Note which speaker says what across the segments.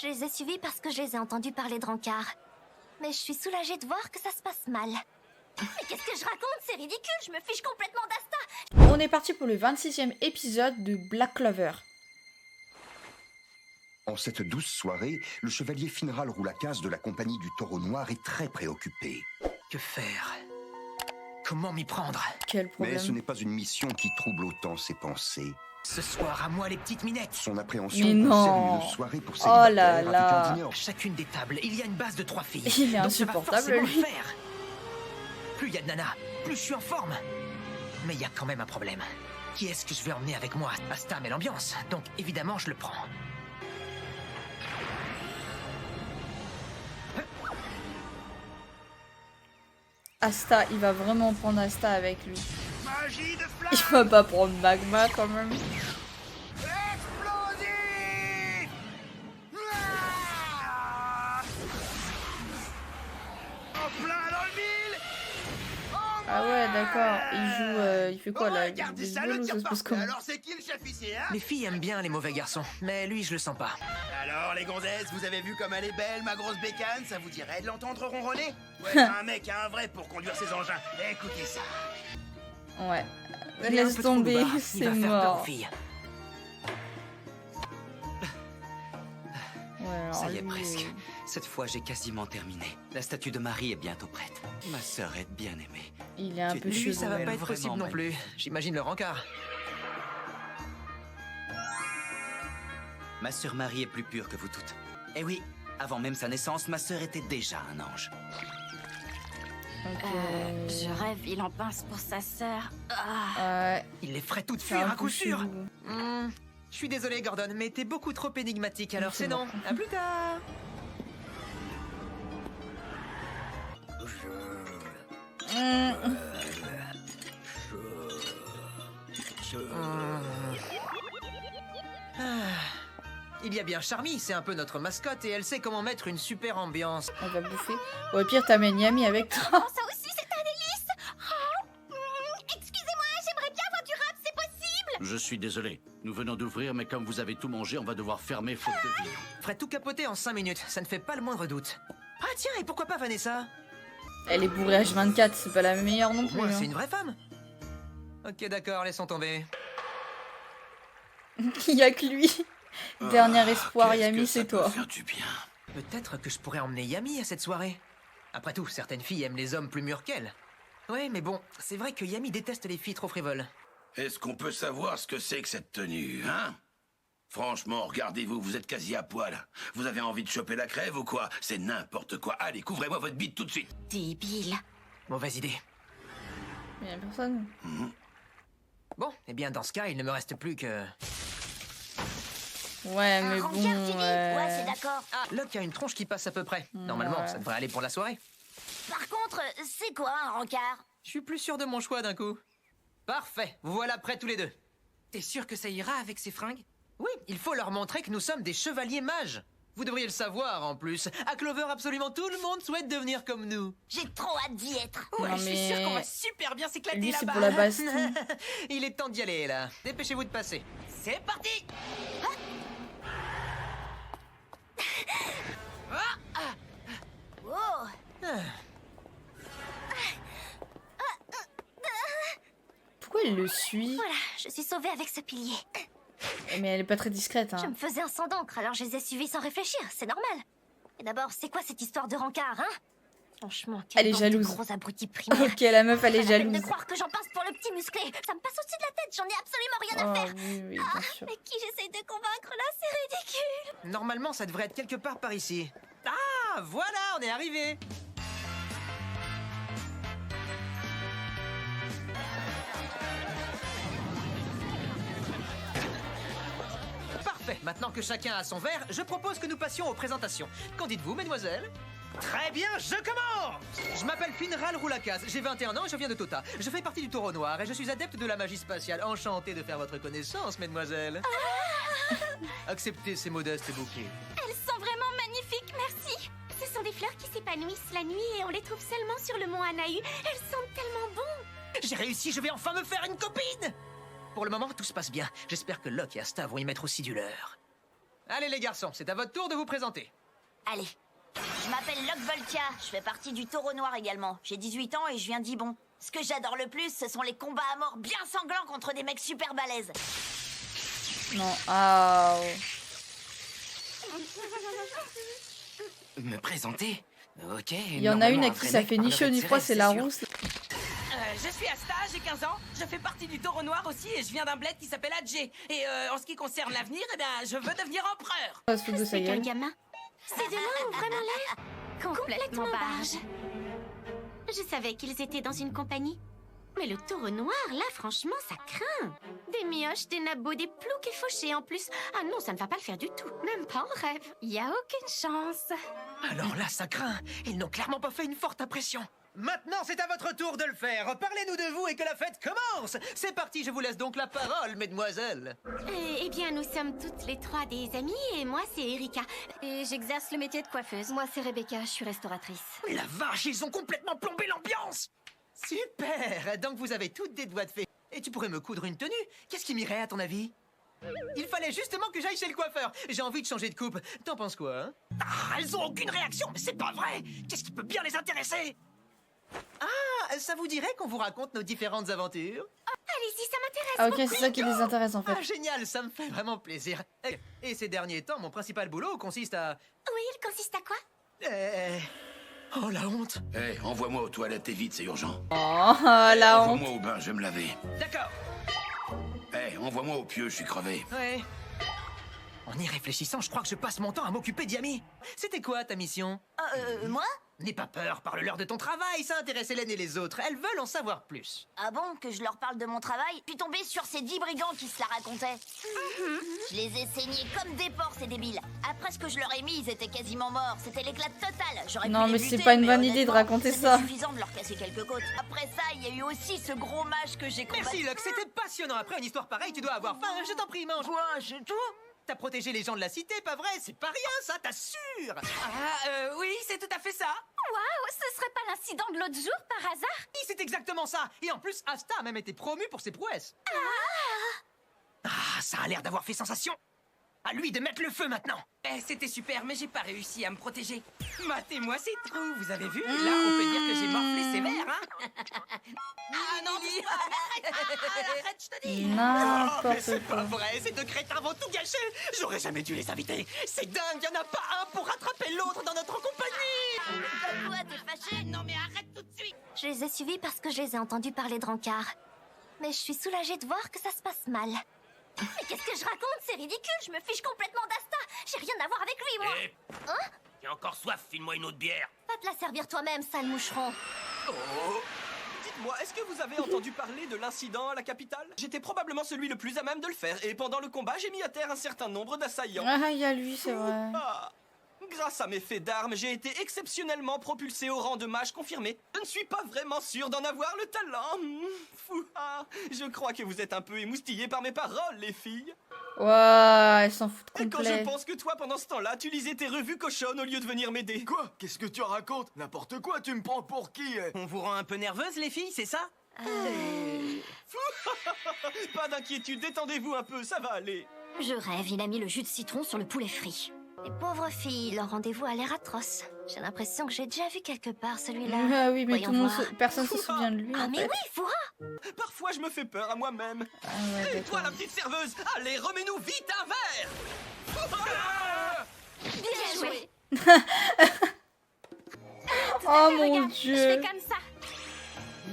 Speaker 1: Je les ai suivis parce que je les ai entendus parler de Rancard. Mais je suis soulagée de voir que ça se passe mal. Mais qu'est-ce que je raconte? C'est ridicule, je me fiche complètement d'Asta.
Speaker 2: On est parti pour le 26e épisode de Black Clover.
Speaker 3: En cette douce soirée, le chevalier Finral Roulacas de la compagnie du Taureau Noir est très préoccupé.
Speaker 4: Que faire? Comment m'y prendre?
Speaker 2: Quel problème.
Speaker 3: Mais ce n'est pas une mission qui trouble autant ses pensées.
Speaker 4: Ce soir, à moi les petites minettes.
Speaker 3: Son appréhension
Speaker 2: Mais non.
Speaker 3: concerne une soirée pour
Speaker 2: Oh là
Speaker 3: célibataires
Speaker 2: là.
Speaker 3: avec un dîner
Speaker 4: À chacune des tables, il y a une base de 3 filles.
Speaker 2: Il est
Speaker 4: Donc ça va
Speaker 2: insupportable,
Speaker 4: forcément
Speaker 2: lui.
Speaker 4: le faire. Plus il y a de nanas, plus je suis en forme. Mais il y a quand même un problème. Qui est-ce que je vais emmener avec moi? Asta met l'ambiance, donc évidemment je le prends.
Speaker 2: Asta, il va vraiment prendre Asta avec lui.
Speaker 5: Magie de flamme
Speaker 2: Il va pas prendre Magma quand même.
Speaker 5: explosive. Ah en plein dans le mille.
Speaker 2: Ah ouais, d'accord. Il joue... il fait quoi là? Il joue
Speaker 5: Regardez
Speaker 2: du
Speaker 5: ça,
Speaker 2: baseball
Speaker 5: le
Speaker 2: ou
Speaker 5: tir
Speaker 2: ça se passe
Speaker 5: parfait.
Speaker 2: comment?
Speaker 5: Alors c'est qui le chef ici, hein?
Speaker 4: Les filles aiment bien les mauvais garçons, mais lui je le sens pas.
Speaker 5: Alors les gonzesses, vous avez vu comme elle est belle, ma grosse bécane? Ça vous dirait de l'entendre ronronner? Ouais, un mec, un vrai pour conduire ses engins. Écoutez ça.
Speaker 2: Ouais.
Speaker 4: Il est un
Speaker 2: Laisse
Speaker 4: peu trop
Speaker 2: tomber,
Speaker 4: lourd, il
Speaker 2: c'est
Speaker 4: va faire peur aux
Speaker 2: mort.
Speaker 4: filles.
Speaker 2: Ouais, alors
Speaker 6: Ça y est,
Speaker 2: lui,
Speaker 6: presque. Cette fois, j'ai quasiment terminé. La statue de Marie est bientôt prête. Ma sœur est bien aimée.
Speaker 2: il est un peu
Speaker 4: Lui,
Speaker 2: chelou.
Speaker 4: ça va
Speaker 6: elle,
Speaker 4: pas être
Speaker 6: vraiment
Speaker 4: possible non plus. J'imagine le rencard.
Speaker 6: Ma sœur Marie est plus pure que vous toutes. Eh oui, avant même sa naissance, ma sœur était déjà un ange.
Speaker 2: Ok.
Speaker 1: Je rêve, il en pince pour sa sœur.
Speaker 2: Ouais,
Speaker 4: Il les ferait toutes
Speaker 2: c'est
Speaker 4: fuir
Speaker 2: un
Speaker 4: à coup
Speaker 2: peu
Speaker 4: sûr.
Speaker 2: chelou.
Speaker 4: Je suis désolé Gordon, mais t'es beaucoup trop énigmatique, alors
Speaker 2: C'est
Speaker 4: c'est non. À plus tard. Il y a bien Charmy, c'est un peu notre mascotte et elle sait comment mettre une super ambiance.
Speaker 2: On va bouffer. Au pire, t'amènes Yami avec toi.
Speaker 1: Oh, ça aussi, c'est un délice. Oh, excusez-moi, j'aimerais bien avoir du rap, c'est possible?
Speaker 7: Je suis désolé. Nous venons d'ouvrir, mais comme vous avez tout mangé, on va devoir fermer faute de vie.
Speaker 4: Ferait tout capoter en 5 minutes, ça ne fait pas le moindre doute. Ah tiens, et pourquoi pas Vanessa?
Speaker 2: Elle est bourrée H24, c'est pas la meilleure non plus.
Speaker 4: Moi,
Speaker 2: hein.
Speaker 4: c'est une vraie femme. Ok, d'accord, laissons tomber.
Speaker 2: Il y a que lui. Dernier espoir,
Speaker 7: Qu'est-ce
Speaker 2: Yami,
Speaker 7: que ça
Speaker 2: c'est
Speaker 7: peut
Speaker 2: toi.
Speaker 7: faire du bien.
Speaker 4: Peut-être que je pourrais emmener Yami à cette soirée. Après tout, certaines filles aiment les hommes plus mûrs qu'elles. Ouais, mais bon, c'est vrai que Yami déteste les filles trop frivoles.
Speaker 8: Est-ce qu'on peut savoir ce que c'est que cette tenue, hein? Franchement, regardez-vous, vous êtes quasi à poil. Vous avez envie de choper la crève ou quoi? C'est n'importe quoi. Allez, couvrez-moi votre bite tout de suite.
Speaker 1: Débile.
Speaker 4: Mauvaise idée.
Speaker 2: Il y a personne.
Speaker 4: Bon, eh bien dans ce cas, il ne me reste plus que...
Speaker 2: Ouais, mais
Speaker 1: Un
Speaker 2: bon.
Speaker 1: rancard, tu dis? Ouais, c'est d'accord.
Speaker 4: Ah, Locke a une tronche qui passe à peu près. Normalement,
Speaker 2: Ouais.
Speaker 4: ça devrait aller pour la soirée.
Speaker 1: Par contre, c'est quoi un rancard?
Speaker 4: Je suis plus sûr de mon choix d'un coup. Parfait, vous voilà prêts tous les deux.
Speaker 6: T'es sûr que ça ira avec ces fringues?
Speaker 4: Oui, il faut leur montrer que nous sommes des chevaliers mages. Vous devriez le savoir en plus. À Clover, absolument tout le monde souhaite devenir comme nous.
Speaker 1: J'ai trop hâte d'y être.
Speaker 2: Non,
Speaker 6: je suis sûr
Speaker 2: mais-
Speaker 6: qu'on va super bien s'éclater
Speaker 2: Lui, c'est
Speaker 6: là-bas.
Speaker 2: pour la Bastille.
Speaker 4: Il est temps d'y aller là. Dépêchez-vous de passer.
Speaker 6: C'est parti.
Speaker 1: Oh,
Speaker 2: Pourquoi il le suit?
Speaker 1: voilà, je suis sauvée avec ce pilier.
Speaker 2: Mais elle est pas très discrète,
Speaker 1: Je
Speaker 2: hein.
Speaker 1: me faisais un sang d'encre, alors je les ai suivis sans réfléchir, c'est normal. Et d'abord, c'est quoi cette histoire de rancard, hein? Franchement,
Speaker 2: Elle est
Speaker 1: bande de
Speaker 2: jalouse.
Speaker 1: gros abrutis primaires.
Speaker 2: Ok, la meuf, elle est
Speaker 1: Pas la peine
Speaker 2: jalouse.
Speaker 1: de croire que j'en pince pour le petit musclé. Ça me passe au-dessus de la tête, j'en ai absolument rien à
Speaker 2: Oh,
Speaker 1: faire.
Speaker 2: oui, oui, bien sûr.
Speaker 1: Mais qui j'essaie de convaincre là, c'est ridicule.
Speaker 4: Normalement, ça devrait être quelque part par ici. Ah, voilà, on est arrivé. Parfait, maintenant que chacun a son verre, je propose que nous passions aux présentations. Qu'en dites-vous, mesdemoiselles?
Speaker 5: Très bien, je commence.
Speaker 4: Je m'appelle Finral Roulacas, j'ai 21 ans et je viens de Tota. Je fais partie du Taureau Noir et je suis adepte de la magie spatiale. Enchanté de faire votre connaissance, mesdemoiselles. Acceptez ces modestes bouquets.
Speaker 1: Elles sont vraiment magnifiques, merci. Ce sont des fleurs qui s'épanouissent la nuit et on les trouve seulement sur le mont Anahu. Elles sentent tellement bon.
Speaker 4: J'ai réussi, je vais enfin me faire une copine. Pour le moment, tout se passe bien. J'espère que Locke et Asta vont y mettre aussi du leur. Allez les garçons, c'est à votre tour de vous présenter.
Speaker 9: Allez. Je m'appelle Locke Voltia, je fais partie du Taureau Noir également. J'ai 18 ans et je viens d'Ibon. Ce que j'adore le plus, ce sont les combats à mort bien sanglants contre des mecs super balèzes.
Speaker 2: Non, ah.
Speaker 6: Me présenter? Ok.
Speaker 2: Il y en a une à qui ça fait ni chaud ni froid, c'est la rousse.
Speaker 10: Je suis Asta, j'ai 15 ans, je fais partie du Taureau Noir aussi et je viens d'un bled qui s'appelle Adjé. Et en ce qui concerne l'avenir, eh bien, je veux devenir empereur.
Speaker 2: Ça se fout de sa
Speaker 1: C'est quel
Speaker 2: gueule.
Speaker 1: gamin? Ces deux-là ont vraiment l'air complètement barges. Je savais qu'ils étaient dans une compagnie. Mais le Taureau Noir, là, franchement, ça craint. Des mioches, des nabots, des ploucs et fauchés en plus. Ah non, ça ne va pas le faire du tout. Même pas en rêve. Il y a aucune chance.
Speaker 4: Alors là, ça craint. Ils n'ont clairement pas fait une forte impression. Maintenant, c'est à votre tour de le faire. Parlez-nous de vous et que la fête commence. C'est parti, je vous laisse donc la parole, mesdemoiselles.
Speaker 1: Eh bien, nous sommes toutes les trois des amies et moi, c'est Erika. Et j'exerce le métier de coiffeuse. Moi, c'est Rebecca, je suis restauratrice.
Speaker 4: Mais la vache, ils ont complètement plombé l'ambiance. Super. Donc vous avez toutes des doigts de fée. Et tu pourrais me coudre une tenue. Qu'est-ce qui m'irait à ton avis? Il fallait justement que j'aille chez le coiffeur. J'ai envie de changer de coupe. T'en penses quoi, hein?
Speaker 10: Ah, elles ont aucune réaction, mais c'est pas vrai. Qu'est-ce qui peut bien les intéresser?
Speaker 4: Ah, ça vous dirait qu'on vous raconte nos différentes aventures?
Speaker 1: Allez-y, ça m'intéresse.
Speaker 2: Ah ok, c'est ça qui les intéresse en fait.
Speaker 4: Ah, génial, ça me fait vraiment plaisir. Et ces derniers temps, mon principal boulot consiste à...
Speaker 1: Oui, il consiste à quoi?
Speaker 4: Oh, la honte.
Speaker 8: Eh, envoie-moi aux toilettes et vite, c'est urgent.
Speaker 2: Oh, la honte.
Speaker 8: Envoie-moi au bain, je vais me laver.
Speaker 4: D'accord.
Speaker 8: Eh, envoie-moi au pieu, je suis crevé.
Speaker 4: Ouais. En y réfléchissant, je crois que je passe mon temps à m'occuper d'Yami. C'était quoi ta mission?
Speaker 9: Moi?
Speaker 4: N'aie pas peur, parle-leur de ton travail, ça intéresse Hélène et les autres. Elles veulent en savoir plus.
Speaker 9: Ah bon, que je leur parle de mon travail? Je suis tombée sur ces 10 brigands qui se la racontaient. Je les ai saignés comme des porcs, ces débiles. Après ce que je leur ai mis, ils étaient quasiment morts. C'était l'éclat total. J'aurais pu
Speaker 2: Non,
Speaker 9: les
Speaker 2: mais
Speaker 9: buter,
Speaker 2: c'est pas une bonne
Speaker 9: honnêtement,
Speaker 2: idée de raconter ça.
Speaker 9: C'était suffisant de leur casser quelques côtes. Après ça, il y a eu aussi ce gros mage que j'ai combattu.
Speaker 4: Merci, Locke, c'était passionnant. Après une histoire pareille, tu dois avoir faim. Je t'en prie, mange.
Speaker 9: Quoi, c'est tout?
Speaker 4: T'as protégé les gens de la cité, pas vrai? C'est pas rien, ça, t'assures.
Speaker 10: Ah, oui, c'est tout à fait ça.
Speaker 1: Waouh, ce serait pas l'incident de l'autre jour, par hasard?
Speaker 4: Oui, c'est exactement ça. Et en plus, Asta a même été promue pour ses prouesses. Ah, ça a l'air d'avoir fait sensation. À lui de mettre le feu maintenant.
Speaker 10: Eh, c'était super, mais j'ai pas réussi à me protéger. Matez-moi ces trous, vous avez vu? Là, on peut dire que j'ai morflé sévère, hein? Ah non, arrête, je te dis!
Speaker 4: Mais
Speaker 2: N'importe
Speaker 4: c'est pas
Speaker 2: quoi.
Speaker 4: vrai, ces deux crétins vont tout gâcher. J'aurais jamais dû les inviter. C'est dingue, y'en a pas un pour rattraper l'autre dans notre compagnie.
Speaker 9: Toi, t'es fâché?
Speaker 10: Non, mais arrête tout de suite!
Speaker 1: Je les ai suivis parce que je les ai entendus parler de Rancard. Mais je suis soulagée de voir que ça se passe mal. Mais qu'est-ce que je raconte? C'est ridicule, je me fiche complètement d'Asta. J'ai rien à voir avec lui, moi. Hein?
Speaker 5: J'ai encore soif, file-moi une autre bière.
Speaker 1: Va te la servir toi-même, sale moucheron.
Speaker 11: Dites-moi, est-ce que vous avez entendu parler de l'incident à la capitale? J'étais probablement celui le plus à même de le faire, et pendant le combat, j'ai mis à terre un certain nombre d'assaillants.
Speaker 2: Ah, il y a lui, c'est vrai.
Speaker 11: Ah. Grâce à mes faits d'armes, j'ai été exceptionnellement propulsé au rang de mage confirmé. Je ne suis pas vraiment sûr d'en avoir le talent. Fouha. Je crois que vous êtes un peu émoustillés par mes paroles, les filles.
Speaker 2: Ouah, elle s'en fout
Speaker 11: Et quand
Speaker 2: complet.
Speaker 11: je pense que toi, pendant ce temps-là, tu lisais tes revues cochonnes au lieu de venir m'aider.
Speaker 12: Quoi? Qu'est-ce que tu racontes? N'importe quoi, tu me prends pour qui?
Speaker 10: On vous rend un peu nerveuse, les filles, c'est ça?
Speaker 11: Pas d'inquiétude, détendez-vous un peu, ça va aller.
Speaker 1: Je rêve, il a mis le jus de citron sur le poulet frit. Les pauvres filles, leur rendez-vous a l'air atroce. J'ai l'impression que j'ai déjà vu quelque part celui-là.
Speaker 2: Ah oui, mais
Speaker 1: Voyons
Speaker 2: tout le monde,
Speaker 1: voir.
Speaker 2: personne se souvient de lui
Speaker 1: Ah
Speaker 2: en
Speaker 1: mais
Speaker 2: fait.
Speaker 1: oui, Foura!
Speaker 11: Parfois, je me fais peur à moi-même.
Speaker 2: Ah ouais,
Speaker 11: Et toi,
Speaker 2: d'accord.
Speaker 11: la petite serveuse, allez, remets-nous vite un verre.
Speaker 1: Bien joué!
Speaker 2: Oh mon
Speaker 1: Regarde,
Speaker 2: dieu.
Speaker 1: je fais comme ça.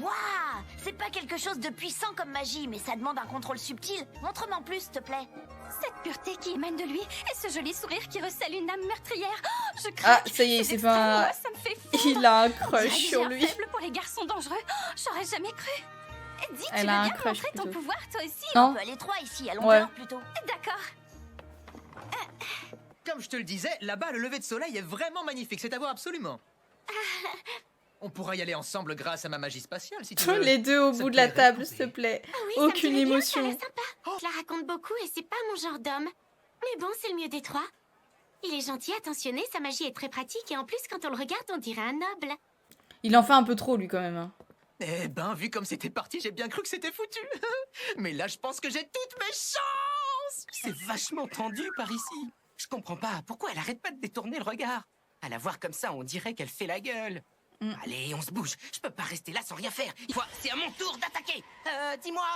Speaker 9: Waouh! C'est pas quelque chose de puissant comme magie, mais ça demande un contrôle subtil. Montre-moi en plus, s'il te plaît.
Speaker 1: Cette pureté qui émane de lui et ce joli sourire qui recèle une âme meurtrière. Oh, je
Speaker 2: Ah,
Speaker 1: craque.
Speaker 2: ça y est, c'est
Speaker 1: extrême,
Speaker 2: pas...
Speaker 1: moi, ça me fait fondre.
Speaker 2: Il a un
Speaker 1: On dirait
Speaker 2: crush
Speaker 1: que j'ai
Speaker 2: sur
Speaker 1: un
Speaker 2: lui.
Speaker 1: faible pour les garçons dangereux. Oh, j'aurais jamais cru. Dis, tu
Speaker 2: Elle
Speaker 1: veux
Speaker 2: a un
Speaker 1: bien
Speaker 2: crush
Speaker 1: montrer ton
Speaker 2: plutôt.
Speaker 1: pouvoir, toi aussi?
Speaker 2: Non.
Speaker 9: On peut aller trois ici, à
Speaker 2: Ouais.
Speaker 9: longueur plutôt.
Speaker 1: D'accord.
Speaker 4: Comme je te le disais, là-bas, le lever de soleil est vraiment magnifique. C'est à voir absolument. On pourra y aller ensemble grâce à ma magie spatiale, si tu veux.
Speaker 2: Les deux au
Speaker 4: Ça
Speaker 2: bout
Speaker 4: te
Speaker 2: de la
Speaker 4: plairait,
Speaker 2: table, s'il te plaît.
Speaker 1: Ah oui, ça me
Speaker 2: Aucune
Speaker 1: plairait bien, ça a
Speaker 2: émotion.
Speaker 1: l'air sympa. Je la raconte beaucoup et c'est pas mon genre d'homme. Mais bon, c'est le mieux des trois. Il est gentil, attentionné, sa magie est très pratique et en plus, quand on le regarde, on dirait un noble.
Speaker 2: Il en fait un peu trop lui quand même. Hein.
Speaker 4: Eh ben, vu comme c'était parti, j'ai bien cru que c'était foutu. Mais là, je pense que j'ai toutes mes chances.
Speaker 11: C'est vachement tendu par ici.
Speaker 10: Je comprends pas, pourquoi elle arrête pas de détourner le regard? À la voir comme ça, on dirait qu'elle fait la gueule. Allez, on se bouge. Je peux pas rester là sans rien faire. C'est à mon tour d'attaquer. Dis-moi.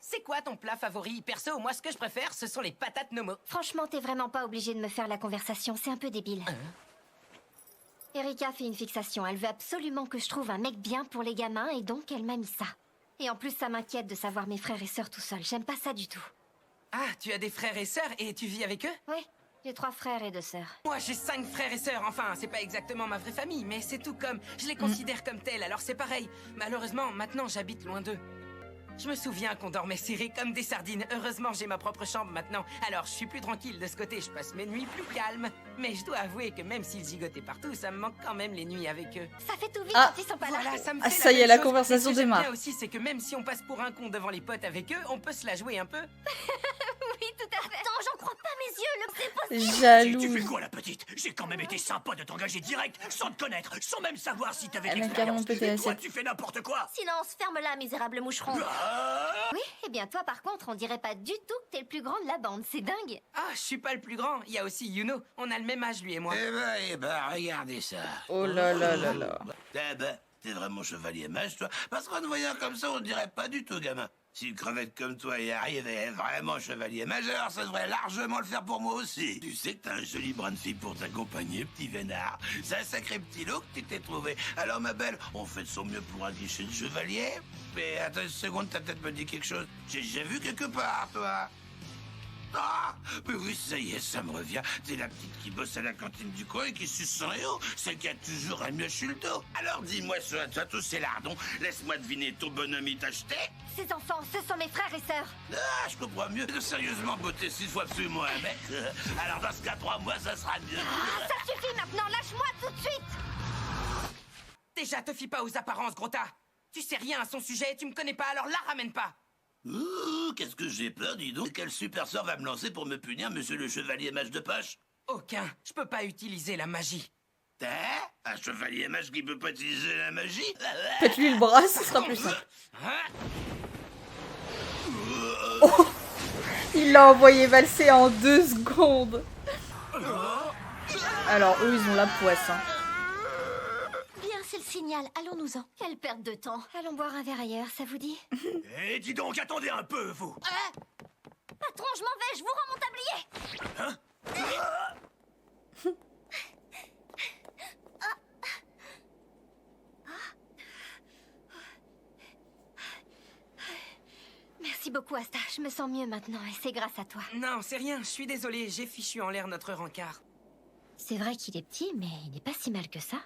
Speaker 10: C'est quoi ton plat favori? Perso, moi, ce que je préfère, ce sont les patates Nomo.
Speaker 13: Franchement, t'es vraiment pas obligé de me faire la conversation, c'est un peu débile. Erika fait une fixation, elle veut absolument que je trouve un mec bien pour les gamins et donc elle m'a mis ça. Et en plus, ça m'inquiète de savoir mes frères et sœurs tout seuls, j'aime pas ça du tout.
Speaker 10: Ah, tu as des frères et sœurs et tu vis avec eux?
Speaker 13: Oui, j'ai 3 frères et 2 sœurs.
Speaker 10: Moi, j'ai 5 frères et sœurs. Enfin, c'est pas exactement ma vraie famille, mais c'est tout comme... Je les considère comme tels, alors c'est pareil. Malheureusement, maintenant, j'habite loin d'eux. Je me souviens qu'on dormait serrés comme des sardines. Heureusement, j'ai ma propre chambre maintenant. Alors, je suis plus tranquille de ce côté. Je passe mes nuits plus calmes. Mais je dois avouer que même s'ils gigotaient partout, ça me manque quand même les nuits avec eux.
Speaker 13: Ça fait tout vite quand ils sont pas là.
Speaker 10: Voilà, ça me
Speaker 2: Ah,
Speaker 10: fait
Speaker 2: ça y est,
Speaker 10: même
Speaker 2: la
Speaker 10: chose.
Speaker 2: conversation
Speaker 10: Et ce que j'aime
Speaker 2: démarre.
Speaker 10: bien aussi, c'est que même si on passe pour un con devant les potes avec eux, on peut se la jouer un peu.
Speaker 13: Oui, tout à fait. Attends, j'en crois pas mes yeux, c'est possible.
Speaker 2: Jaloux.
Speaker 14: Tu fais quoi, la petite? J'ai quand même été sympa de t'engager direct, sans te connaître, sans même savoir si t'avais
Speaker 2: Elle
Speaker 14: de
Speaker 2: m'a carrément
Speaker 14: l'expérience.
Speaker 2: pété la
Speaker 14: Et toi,
Speaker 2: tête.
Speaker 14: tu fais n'importe quoi.
Speaker 13: Silence, ferme-la, misérable moucheron. Oui, eh bien toi par contre, on dirait pas du tout que t'es le plus grand de la bande, c'est dingue.
Speaker 10: Ah, je suis pas le plus grand. Il y a aussi Yuno. On a le même âge, lui et moi.
Speaker 8: Eh ben, regardez ça.
Speaker 2: Oh là là là là.
Speaker 8: Eh ben, t'es vraiment chevalier mage, toi. Parce qu'en te voyant comme ça, on dirait pas du tout, gamin. Si une crevette comme toi y arrivait vraiment chevalier mage, alors ça devrait largement le faire pour moi aussi. Tu sais que t'as un joli brin de fille pour t'accompagner, petit vénard. C'est un sacré petit lot que tu t'es trouvé. Alors, ma belle, on fait de son mieux pour un guichet de chevalier. Mais attends une seconde, ta tête me dit quelque chose. J'ai déjà vu quelque part, toi. Ah, mais oui, ça y est, ça me revient. T'es la petite qui bosse à la cantine du coin et qui suce son réo. Celle qui a toujours un mioche sur le dos. Alors dis-moi ça à toi, tous ces lardons. Laisse-moi deviner, ton bonhomme il t'a acheté.
Speaker 13: Ces enfants, ce sont mes frères et sœurs.
Speaker 8: Ah, je comprends mieux. Sérieusement, beauté 6 fois absolument un mec. Alors dans ce cas, 3 mois, ça sera mieux.
Speaker 13: Ah, ça suffit maintenant, lâche-moi tout de suite.
Speaker 10: Déjà, te fie pas aux apparences, gros tas. Tu sais rien à son sujet, tu me connais pas, alors la ramène pas.
Speaker 8: Ouh, qu'est-ce que j'ai peur, dis donc. Quel super sort va me lancer pour me punir, monsieur le chevalier mage de poche?
Speaker 10: Aucun. Je peux pas utiliser la magie.
Speaker 8: Un chevalier mage qui peut pas utiliser la magie?
Speaker 2: Faites-lui le bras, ce sera plus simple. Oh, il l'a envoyé valser en 2 secondes. Alors, eux, ils ont la poisse. Hein.
Speaker 13: Bien, c'est le signal, allons-nous-en. Quelle perte de temps. Allons boire un verre ailleurs, ça vous dit?
Speaker 14: Eh, dis donc, attendez un peu, vous.
Speaker 13: Patron, je m'en vais, je vous rends mon tablier.
Speaker 14: Hein?
Speaker 13: Merci beaucoup, Asta. Je me sens mieux maintenant et c'est grâce à toi.
Speaker 10: Non, c'est rien, je suis désolé, j'ai fichu en l'air notre rencard.
Speaker 13: C'est vrai qu'il est petit, mais il n'est pas si mal que ça.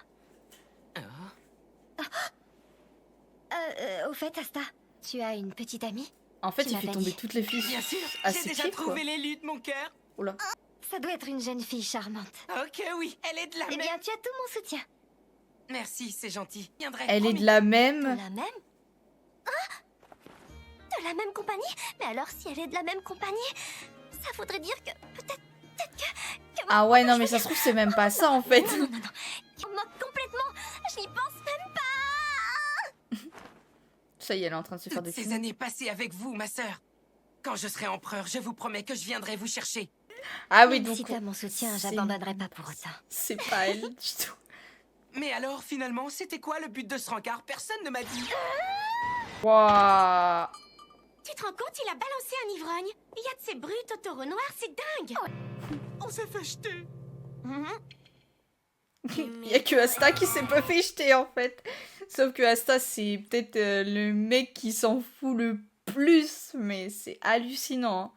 Speaker 13: Au fait, Asta, tu as une petite amie?
Speaker 2: En fait,
Speaker 13: Tu
Speaker 2: il fait
Speaker 13: m'avais
Speaker 2: tomber
Speaker 13: dit.
Speaker 2: toutes les filles.
Speaker 10: Bien sûr,
Speaker 2: assez
Speaker 10: j'ai déjà
Speaker 2: cute, quoi.
Speaker 10: trouvé l'élu de mon cœur.
Speaker 2: Oula.
Speaker 13: Ça doit être une jeune fille charmante.
Speaker 10: Ok, oui, elle est de la
Speaker 13: Eh
Speaker 10: même.
Speaker 13: bien, tu as tout mon soutien.
Speaker 10: Merci, c'est gentil. Viendrai.
Speaker 2: Elle est
Speaker 10: promis.
Speaker 2: de la
Speaker 13: De
Speaker 2: même.
Speaker 13: la même? De la même compagnie? Mais alors, si elle est de la même compagnie, ça voudrait dire que peut-être que
Speaker 2: Ah ouais, non, mais ça se trouve, c'est même pas ça, en fait.
Speaker 13: Non, non, non, non. Il me manque complètement. Je n'y pense même pas.
Speaker 2: Ça y est, elle est en train de se faire des
Speaker 10: Ces
Speaker 2: films.
Speaker 10: années passées avec vous, ma sœur. Quand je serai empereur, je vous promets que je viendrai vous chercher.
Speaker 2: Ah oui,
Speaker 13: Même
Speaker 2: donc...
Speaker 13: si t'as mon soutien,
Speaker 2: c'est-
Speaker 13: j'abandonnerai pas pour autant.
Speaker 2: C'est pas elle du tout.
Speaker 10: Mais alors, finalement, c'était quoi le but de ce rencard? Personne ne m'a dit.
Speaker 2: Waouh.
Speaker 1: Tu te rends compte, il a balancé un ivrogne. Il y a de ces brutes au taureau noir, c'est dingue.
Speaker 10: On s'est fait jeter.
Speaker 2: Il y a que Asta qui s'est pas fait jeter, en fait. Sauf que Asta, c'est peut-être le mec qui s'en fout le plus, mais c'est hallucinant. Hein.